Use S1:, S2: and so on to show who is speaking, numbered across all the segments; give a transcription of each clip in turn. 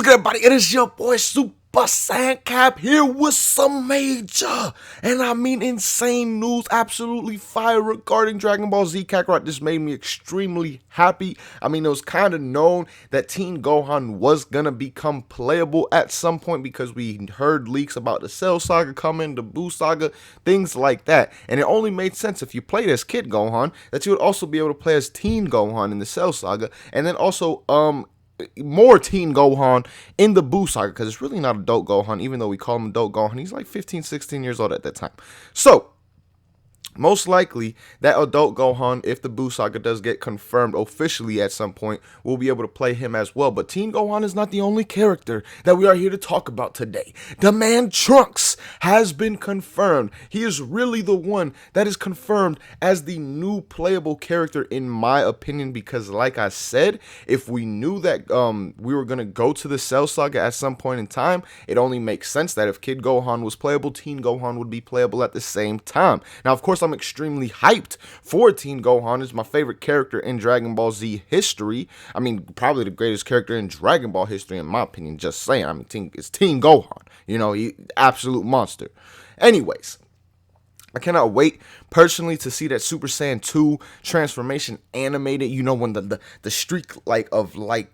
S1: good, everybody? It is your boy Super Saiyan Cap here with some major, and I mean insane news, absolutely fire regarding Dragon Ball Z Kakarot. This made me extremely happy. I mean, it was kind of known that Teen Gohan was gonna become playable at some point because we heard leaks about the Cell Saga coming, the Buu Saga, things like that. And it only made sense if you played as Kid Gohan that you would also be able to play as Teen Gohan in the Cell Saga, and then also more Teen Gohan in the Buu Saga, because it's really not adult Gohan, even though we call him adult Gohan. He's like 15, 16 years old at that time. So most likely, that adult Gohan, if the Buu Saga does get confirmed officially at some point, we'll be able to play him as well. But Teen Gohan is not the only character that we are here to talk about today. The man Trunks has been confirmed. He is really the one that is confirmed as the new playable character, in my opinion, because like I said, if we knew that we were going to go to the Cell Saga at some point in time, it only makes sense that if Kid Gohan was playable, Teen Gohan would be playable at the same time. Now, of course, I'm extremely hyped for Teen Gohan. It's my favorite character in Dragon Ball Z history. I mean, probably the greatest character in Dragon Ball history, in my opinion. Just saying. I mean, it's Teen Gohan. You know, he absolute monster. Anyways, I cannot wait personally to see that Super Saiyan 2 transformation animated. You know, when the streak of light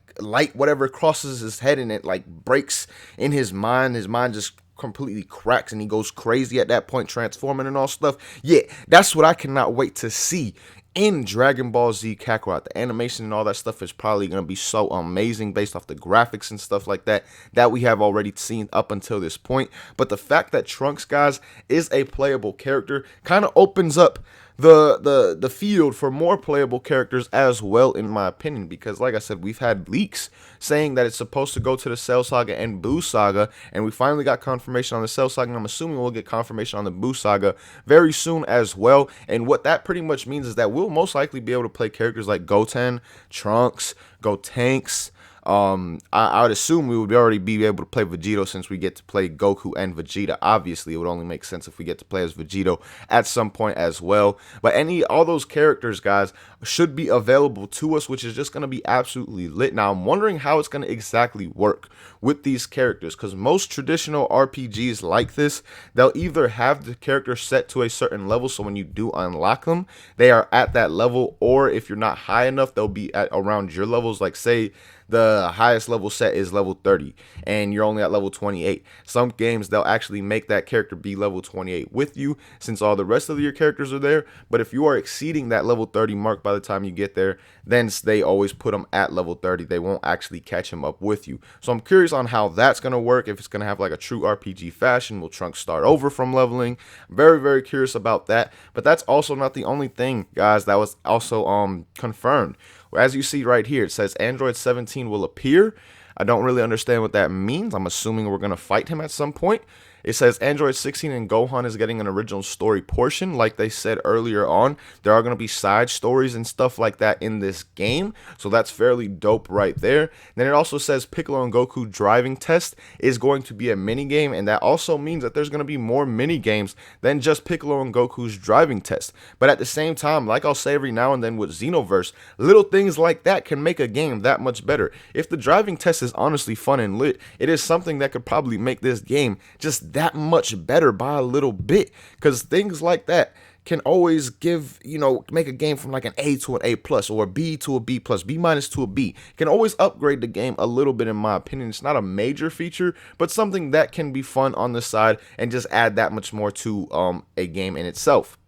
S1: whatever crosses his head and it like breaks in his mind just completely cracks and he goes crazy at that point, transforming and all stuff. Yeah, that's what I cannot wait to see in Dragon Ball Z Kakarot. The animation and all that stuff is probably going to be so amazing based off the graphics and stuff like that we have already seen up until this point. But the fact that Trunks, guys, is a playable character kind of opens up the field for more playable characters as well, in my opinion, because like I said, we've had leaks saying that it's supposed to go to the Cell Saga and Buu Saga, and we finally got confirmation on the Cell Saga, and I'm assuming we'll get confirmation on the Buu Saga very soon as well. And what that pretty much means is that we'll most likely be able to play characters like Goten, Trunks, Gotenks. I would assume we would already be able to play Vegito, since we get to play Goku and Vegeta. Obviously, it would only make sense if we get to play as Vegito at some point as well. But all those characters, guys, should be available to us, which is just going to be absolutely lit. Now, I'm wondering how it's going to exactly work with these characters, because most traditional RPGs like this, they'll either have the character set to a certain level, so when you do unlock them, they are at that level, or if you're not high enough, they'll be at around your levels. Like, say the highest level set is level 30 and you're only at level 28. Some games, they'll actually make that character be level 28 with you, since all the rest of your characters are there. But if you are exceeding that level 30 mark by the time you get there, then they always put them at level 30. They won't actually catch him up with you. So I'm curious on how that's going to work, if it's going to have like a true RPG fashion. Will Trunks start over from leveling? Very, very curious about that. But that's also not the only thing, guys, that was also confirmed. As you see right here, it says Android 17 will appear. I don't really understand what that means. I'm assuming we're going to fight him at some point. It says Android 16 and Gohan is getting an original story portion. Like they said earlier on, there are going to be side stories and stuff like that in this game. So that's fairly dope right there. Then it also says Piccolo and Goku driving test is going to be a mini game. And that also means that there's going to be more mini games than just Piccolo and Goku's driving test. But at the same time, like I'll say every now and then with Xenoverse, little things like that can make a game that much better. If the driving test is honestly fun and lit, it is something that could probably make this game just that much better by a little bit, because things like that can always make a game from like an A to an A plus, or a B to a B plus, B minus to a B. Can always upgrade the game a little bit, in my opinion. It's not a major feature, but something that can be fun on the side and just add that much more to a game in itself.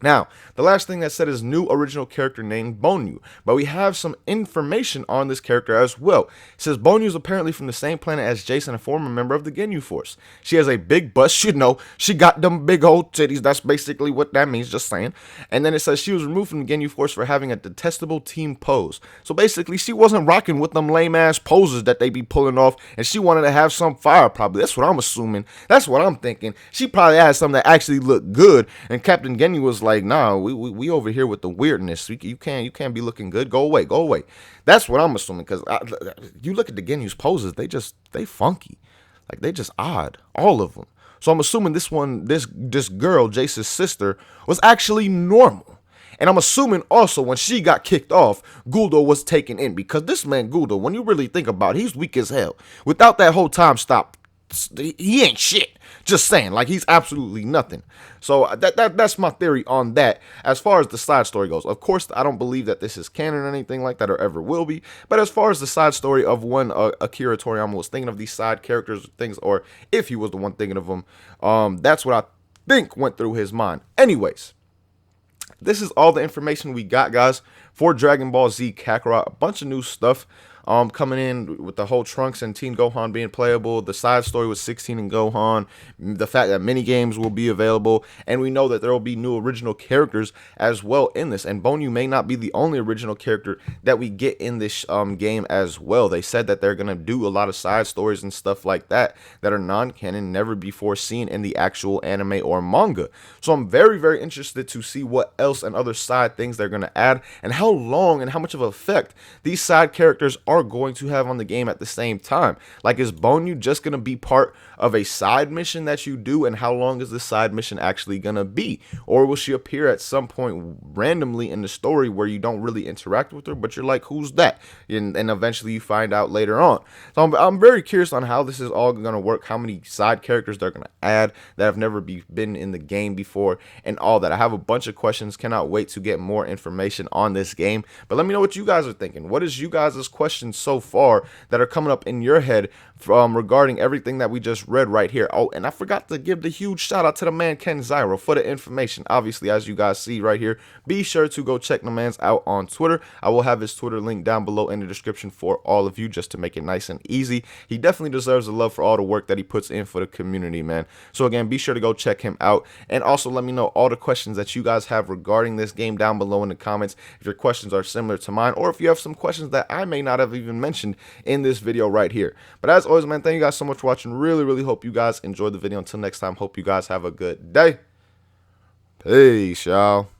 S1: Now, the last thing that said is new original character named Bonyu, but we have some information on this character as well. It says Bonyu is apparently from the same planet as Jason, a former member of the Ginyu Force. She has a big bust, she got them big old titties. That's basically what that means, just saying. And then it says she was removed from the Ginyu Force for having a detestable team pose. So basically, she wasn't rocking with them lame ass poses that they be pulling off, and she wanted to have some fire, probably. That's what I'm assuming. That's what I'm thinking. She probably had something that actually looked good, and Captain Ginyu was like, nah, we over here with the weirdness. You can't be looking good. Go away. That's what I'm assuming, because you look at the Ginyu's poses, they funky, like they just odd, all of them. So I'm assuming this girl, Jace's sister, was actually normal. And I'm assuming also when she got kicked off, Guldo was taken in, because this man Guldo, when you really think about it, he's weak as hell. Without that whole time stop, he ain't shit. Just saying, like, he's absolutely nothing. So that's my theory on that. As far as the side story goes, of course, I don't believe that this is canon or anything like that, or ever will be. But as far as the side story of when Akira Toriyama was thinking of these side characters, things, or if he was the one thinking of them, that's what I think went through his mind. Anyways, this is all the information we got, guys, for Dragon Ball Z Kakarot. A bunch of new stuff coming in with the whole Trunks and Teen Gohan being playable, the side story with 16 and Gohan, the fact that mini games will be available, and we know that there will be new original characters as well in this. And Bonyu may not be the only original character that we get in this game as well. They said that they're gonna do a lot of side stories and stuff like that that are non-canon, never before seen in the actual anime or manga. So I'm very, very interested to see what else and other side things they're gonna add, and how long and how much of an effect these side characters are going to have on the game at the same time. Like, is Bonyu just going to be part of a side mission that you do, and how long is this side mission actually going to be? Or will she appear at some point randomly in the story where you don't really interact with her, but you're like, who's that? And eventually you find out later on. So I'm very curious on how this is all going to work, how many side characters they're going to add that have never been in the game before, and all that. I have a bunch of questions. Cannot wait to get more information on this game. But let me know what you guys are thinking. What is you guys' questions so far that are coming up in your head regarding everything that we just read right here? Oh, and I forgot to give the huge shout out to the man Ken Zyro for the information. Obviously, as you guys see right here, be sure to go check the man's out on Twitter. I will have his Twitter link down below in the description for all of you, just to make it nice and easy. He definitely deserves the love for all the work that he puts in for the community, man. So again, be sure to go check him out, and also let me know all the questions that you guys have regarding this game down below in the comments, if your questions are similar to mine, or if you have some questions that I may not have even mentioned in this video right here. But as always, man, thank you guys so much for watching. Really hope you guys enjoyed the video. Until next time, hope you guys have a good day. Peace, y'all.